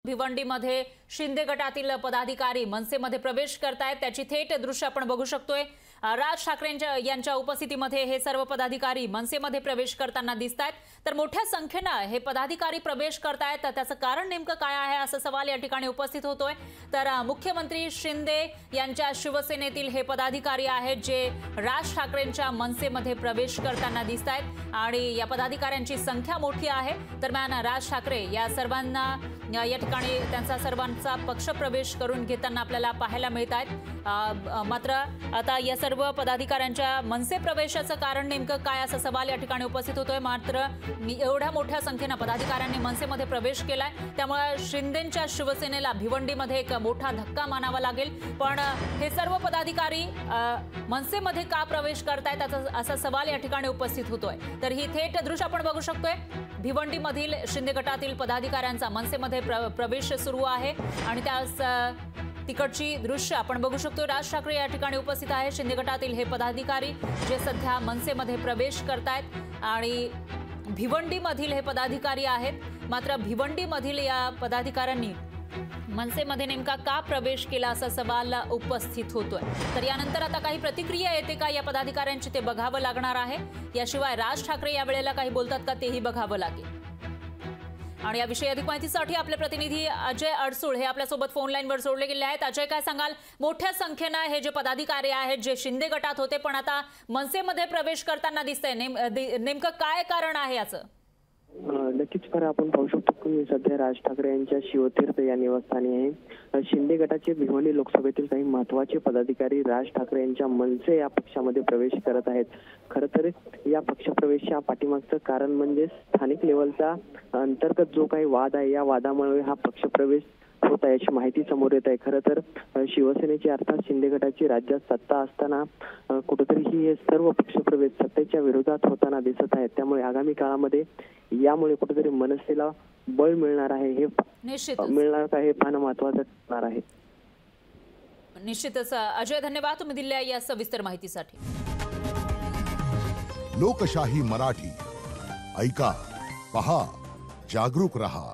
भिवंडीमध्ये शिंदे गटातील पदाधिकारी मनसेमध्ये प्रवेश करतायत। त्याची थेट दृश्य आपण बघू शकतोय। राज ठाकरे यांच्या उपस्थितीमध्ये हे सर्व पदाधिकारी मनसेमध्ये प्रवेश करताना दिसतायत। तर मोठ्या संख्येने हे पदाधिकारी प्रवेश करतायत, त्याचं कारण नेमकं काय आहे असा सवाल या ठिकाणी उपस्थित होतोय। तर मुख्यमंत्री शिंदे यांच्या शिवसेनेतील हे पदाधिकारी आहेत जे राज ठाकरेंच्या मनसेमध्ये प्रवेश करताना दिसतायत आणि या पदाधिकाऱ्यांची संख्या मोठी आहे। दरम्यान राज ठाकरे या सर्वांना या ठिकाणी त्यांचा सर्वांचा पक्ष प्रवेश करून घेताना आपल्याला पाहायला मिळत आहेत। मात्र आता या सर्व पदाधिकाऱ्यांच्या मनसे प्रवेशाचं कारण नेमकं काय असा सवाल या ठिकाणी उपस्थित होतोय। मात्र एवढ्या मोठ्या संख्येने पदाधिकाऱ्यांनी मनसेमध्ये प्रवेश केलाय, त्यामुळे शिंदेंच्या शिवसेनेला भिवंडीमध्ये एक मोठा धक्का मानावा लागेल। पण हे सर्व पदाधिकारी मनसेमध्ये का प्रवेश करतायत असा सवाल या ठिकाणी उपस्थित होतोय। तर ही थेट दृश्य आपण बघू शकतोय। भिवंडीमधील शिंदे गटातील पदाधिकाऱ्यांचा मनसेमध्ये प्रवेश सुरू आहे आणि त्या तिकडची दृश्य आपण बघू शकतो। राज ठाकरे या ठिकाणी उपस्थित आहे। शिंदे गटातील हे पदाधिकारी जे सध्या मनसेमध्ये प्रवेश करतायत आणि भिवंडीमधील हे पदाधिकारी आहेत। मात्र भिवंडीमधील या पदाधिकाऱ्यांनी मनसेमध्ये नेमका का प्रवेश केला असा सवाल उपस्थित होतोय। तर यानंतर आता काही प्रतिक्रिया येते का या पदाधिकाऱ्यांची ते बघावं लागणार आहे। याशिवाय राज ठाकरे या वेळेला काही बोलतात का तेही बघावं लागेल। आणि याविषयी अधिक माहितीसाठी आपले प्रतिनिधी अजय अडसूळ हे आपल्यासोबत फोन लाईनवर जोडले गेले आहेत। अजय, काय सांगाल? मोठ्या संख्येने हे जे पदाधिकारी आहेत जे शिंदे गटात होते पण आता मनसेमध्ये प्रवेश करताना दिसतंय, नेमकं काय कारण आहे याचं? नक्कीच खरं आपण पाहू शकतो की सध्या राज ठाकरे यांच्या शिवतीर्थ या निवासस्थानी आहे। शिंदे गटाचे भिवंडी लोकसभेतील काही महत्त्वाचे पदाधिकारी राज ठाकरे यांच्या मनसे या पक्षामध्ये प्रवेश करत आहेत। खरं तर या पक्षप्रवेशाच्या पाठीमागचं कारण म्हणजे स्थानिक लेवलचा अंतर्गत जो काही वाद आहे, या वादामुळे हा पक्षप्रवेश होत आहे अशी माहिती समोर येत आहे। खरं तर शिवसेनेची अर्थात शिंदे गटाची राज्यात सत्ता असताना कुठेतरी हे सर्व पक्षप्रवेश सत्तेच्या विरोधात होताना दिसत आहेत। त्यामुळे आगामी काळामध्ये यामुळे कुठेतरी मनसेला बळ मिळणार आहे, हे मिळणार का हे फार महत्त्वाचं ठरणार आहे। निश्चितच अजय, धन्यवाद तुम्ही दिलेल्या या सविस्तर माहितीसाठी। लोकशाही मराठी ऐका, पहा, जागरूक रहा।